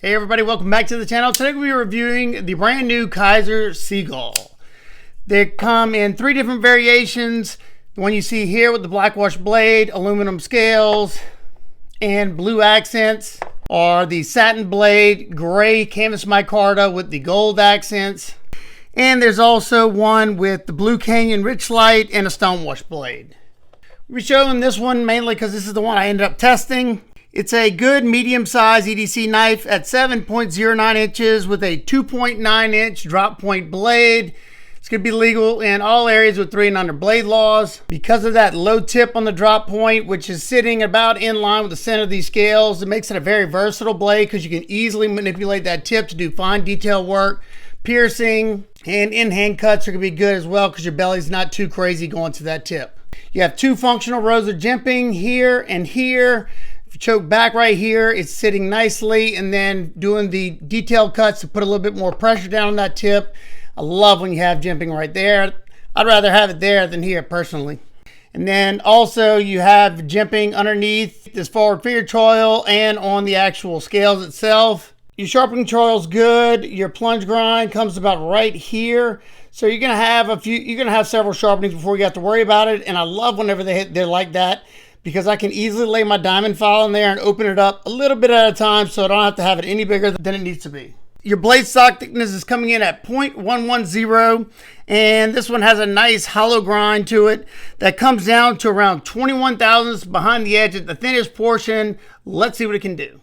Hey everybody, welcome back to the channel. Today we'll be reviewing the brand new Kizer Seagull. They come in 3 different variations. The one you see here with the black wash blade, aluminum scales, and blue accents are the satin blade, gray canvas micarta with the gold accents. And there's also one with the Blue Canyon Rich Light and a stone wash blade. We're showing this one mainly because this is the one I ended up testing. It's a good medium-sized EDC knife at 7.09 inches with a 2.9 inch drop point blade. It's going to be legal in all areas with 3 and under blade laws. Because of that low tip on the drop point, which is sitting about in line with the center of these scales, it makes it a very versatile blade because you can easily manipulate that tip to do fine detail work. Piercing and in-hand cuts are going to be good as well because your belly's not too crazy going to that tip. You have 2 functional rows of jimping here and here. If you choke back right here, it's sitting nicely, and then doing the detailed cuts to put a little bit more pressure down on that tip. I love when you have jimping right there. I'd rather have it there than here personally. And then also you have jimping underneath this forward finger choil and on the actual scales itself. Your sharpening choil is good. Your plunge grind comes about right here. So you're gonna have several sharpenings before you have to worry about it. And I love whenever they're like that, because I can easily lay my diamond file in there and open it up a little bit at a time so I don't have to have it any bigger than it needs to be. Your blade stock thickness is coming in at 0.110, and this one has a nice hollow grind to it that comes down to around 21 thousandths behind the edge at the thinnest portion. Let's see what it can do.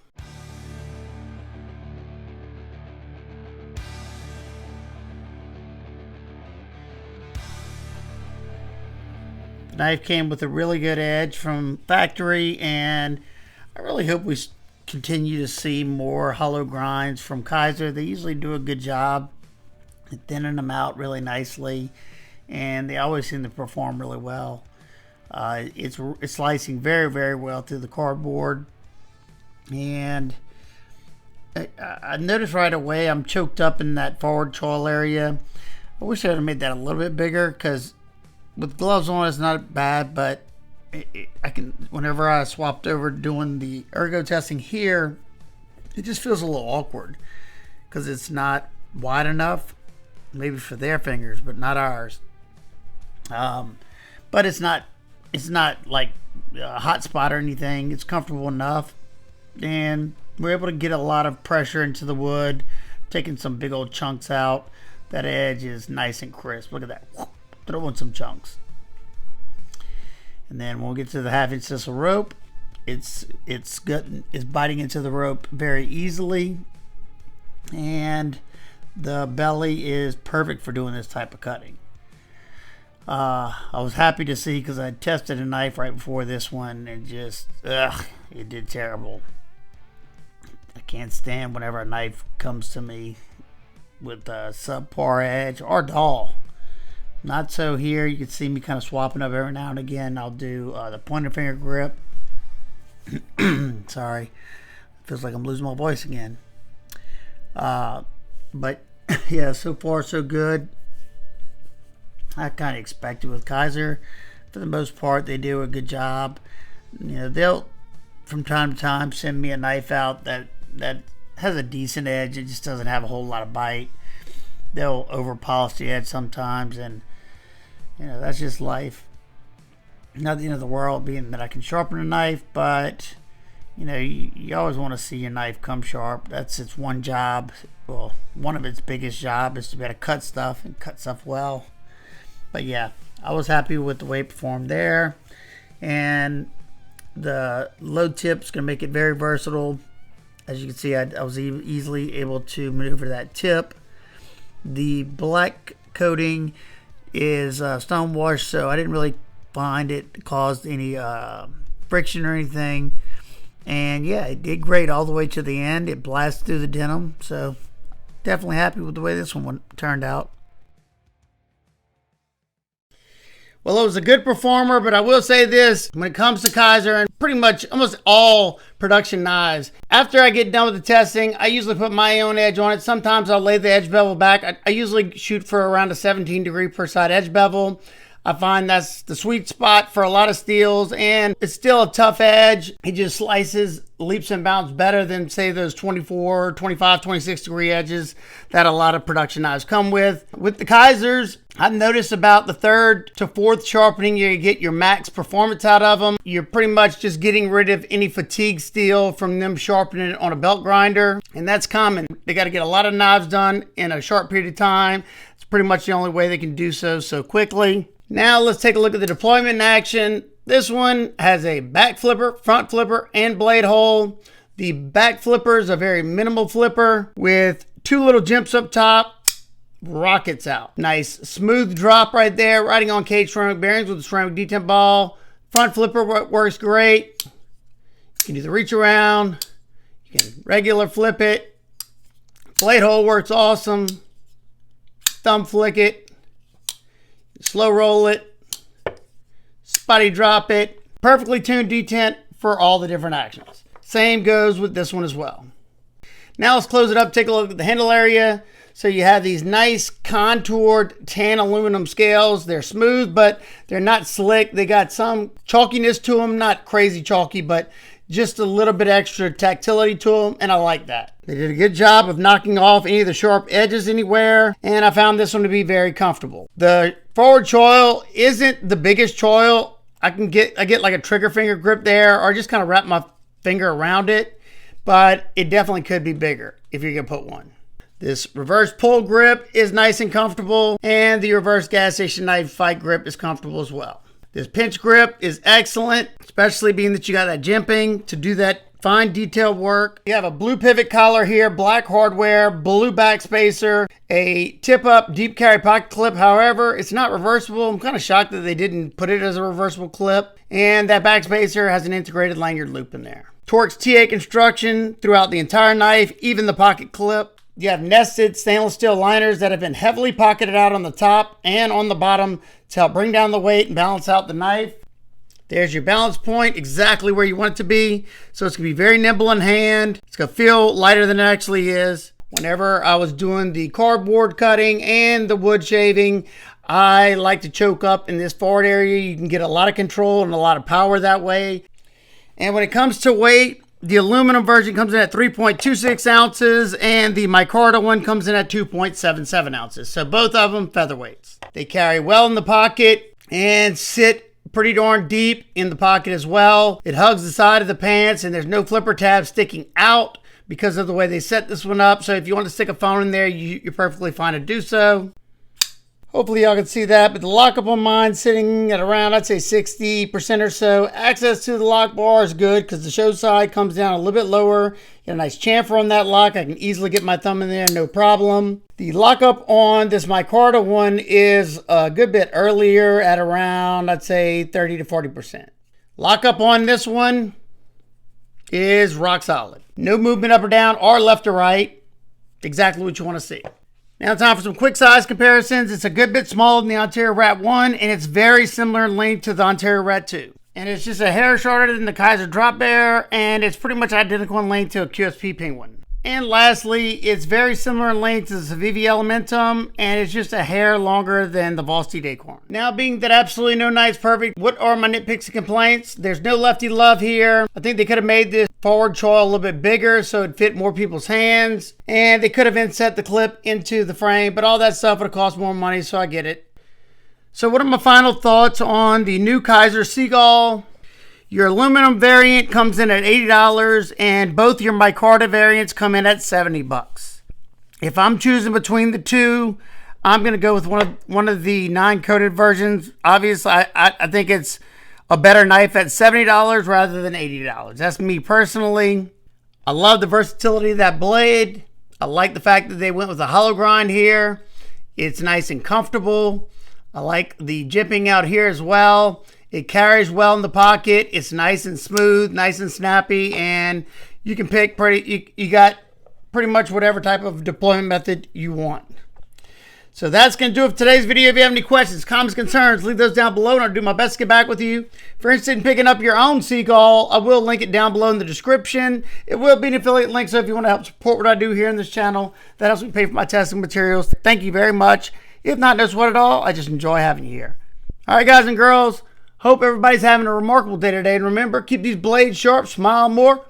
The knife came with a really good edge from factory, and I really hope we continue to see more hollow grinds from Kizer. They usually do a good job at thinning them out really nicely, and they always seem to perform really well. It's slicing very, very well through the cardboard, and I noticed right away I'm choked up in that forward choil area. I wish I would have made that a little bit bigger, because with gloves on it's not bad, but I can, whenever I swapped over doing the ergo testing here, it just feels a little awkward because it's not wide enough, maybe for their fingers, but not ours. But it's not like a hot spot or anything. It's comfortable enough, and we're able to get a lot of pressure into the wood, taking some big old chunks out. That edge is nice and crisp. Look at that. Throw in some chunks. And then when we get to the 1/2 inch sisal rope, it's biting into the rope very easily, and the belly is perfect for doing this type of cutting. I was happy to see, because I tested a knife right before this one and just it did terrible. I can't stand whenever a knife comes to me with a subpar edge or dull. Not so here. You can see me kind of swapping up every now and again. I'll do the pointer finger grip. Sorry, feels like I'm losing my voice again. But yeah, so far so good. I kind of expected with Kizer. For the most part, they do a good job. You know, they'll from time to time send me a knife out that has a decent edge. It just doesn't have a whole lot of bite. They'll over polish the edge sometimes, and you know, that's just life. Not the end of the world being that I can sharpen a knife, but you know, you always want to see your knife come sharp. That's its one job. Well, one of its biggest job is to be able to cut stuff and cut stuff well. But yeah, I was happy with the way it performed there, and the low tip is going to make it very versatile. As you can see, I was easily able to maneuver that tip. The black coating is stone wash, so I didn't really find it caused any friction or anything. And yeah, it did great all the way to the end. It blasted through the denim, so definitely happy with the way this one turned out. Well, it was a good performer, but I will say this, when it comes to Kizer and pretty much almost all production knives, after I get done with the testing, I usually put my own edge on it. Sometimes I'll lay the edge bevel back. I usually shoot for around a 17 degree per side edge bevel. I find that's the sweet spot for a lot of steels, and it's still a tough edge. It just slices leaps and bounds better than, say, those 24, 25, 26 degree edges that a lot of production knives come with. With the Kizers, I've noticed about the third to fourth sharpening, you get your max performance out of them. You're pretty much just getting rid of any fatigue steel from them sharpening it on a belt grinder, and that's common. They got to get a lot of knives done in a short period of time. It's pretty much the only way they can do so quickly. Now let's take a look at the deployment in action. This one has a back flipper, front flipper, and blade hole. The back flipper is a very minimal flipper with 2 little jumps up top, rockets out. Nice smooth drop right there, riding on cage ceramic bearings with a ceramic detent ball. Front flipper works great. You can do the reach around. You can regular flip it. Blade hole works awesome. Thumb flick it. Slow roll it, spotty drop it. Perfectly tuned detent for all the different actions. Same goes with this one as well. Now let's close it up, take a look at the handle area. So you have these nice contoured tan aluminum scales. They're smooth, but they're not slick. They got some chalkiness to them, not crazy chalky, but just a little bit extra tactility to them, and I like that. They did a good job of knocking off any of the sharp edges anywhere, and I found this one to be very comfortable. The forward choil isn't the biggest choil. I get like a trigger finger grip there, or just kind of wrap my finger around it, but it definitely could be bigger if you're gonna put one. This reverse pull grip is nice and comfortable, and the reverse gas station knife fight grip is comfortable as well. This pinch grip is excellent, especially being that you got that jimping to do that fine detailed work. You have a blue pivot collar here, black hardware, blue back spacer, a tip up deep carry pocket clip. However, it's not reversible. I'm kind of shocked that they didn't put it as a reversible clip. And that back spacer has an integrated lanyard loop in there. Torx TA construction throughout the entire knife, even the pocket clip. You have nested stainless steel liners that have been heavily pocketed out on the top and on the bottom to help bring down the weight and balance out the knife. There's your balance point, exactly where you want it to be. So it's going to be very nimble in hand. It's going to feel lighter than it actually is. Whenever I was doing the cardboard cutting and the wood shaving, I like to choke up in this forward area. You can get a lot of control and a lot of power that way. And when it comes to weight, the aluminum version comes in at 3.26 ounces and the Micarta one comes in at 2.77 ounces. So both of them featherweights. They carry well in the pocket and sit pretty darn deep in the pocket as well. It hugs the side of the pants and there's no flipper tab sticking out because of the way they set this one up. So if you want to stick a phone in there, you're perfectly fine to do so. Hopefully y'all can see that, but the lockup on mine sitting at around, I'd say 60% or so. Access to the lock bar is good because the show side comes down a little bit lower. Get a nice chamfer on that lock. I can easily get my thumb in there, no problem. The lockup on this Micarta one is a good bit earlier at around, I'd say 30 to 40%. Lockup on this one is rock solid. No movement up or down or left or right. Exactly what you want to see. Now time for some quick size comparisons. It's a good bit smaller than the Ontario Rat 1 and it's very similar in length to the Ontario Rat 2. And it's just a hair shorter than the Kizer Drop Bear and it's pretty much identical in length to a QSP Penguin. And lastly, it's very similar in length to the Civivi Elementum and it's just a hair longer than the Vosti Dacorn. Now being that absolutely no knife's perfect, what are my nitpicks and complaints? There's no lefty love here. I think they could have made this forward choil a little bit bigger so it fit more people's hands. And they could have inset the clip into the frame, but all that stuff would have cost more money, so I get it. So what are my final thoughts on the new Kizer Seagull? Your aluminum variant comes in at $80 and both your Micarta variants come in at $70. If I'm choosing between the two, I'm going to go with one of the non-coated versions. Obviously, I think it's a better knife at $70 rather than $80. That's me personally. I love the versatility of that blade. I like the fact that they went with a hollow grind here. It's nice and comfortable. I like the jipping out here as well. It carries well in the pocket. It's nice and smooth, nice and snappy, and you can pick you got pretty much whatever type of deployment method you want. So that's going to do it for today's video. If you have any questions, comments, concerns, leave those down below and I'll do my best to get back with you. If you're interested in picking up your own Seagull, I will link it down below in the description. It will be an affiliate link, so if you want to help support what I do here in this channel, that helps me pay for my testing materials. Thank you very much. If not, no sweat at all. I just enjoy having you here. All right, guys and girls, hope everybody's having a remarkable day today. And remember, keep these blades sharp, smile more,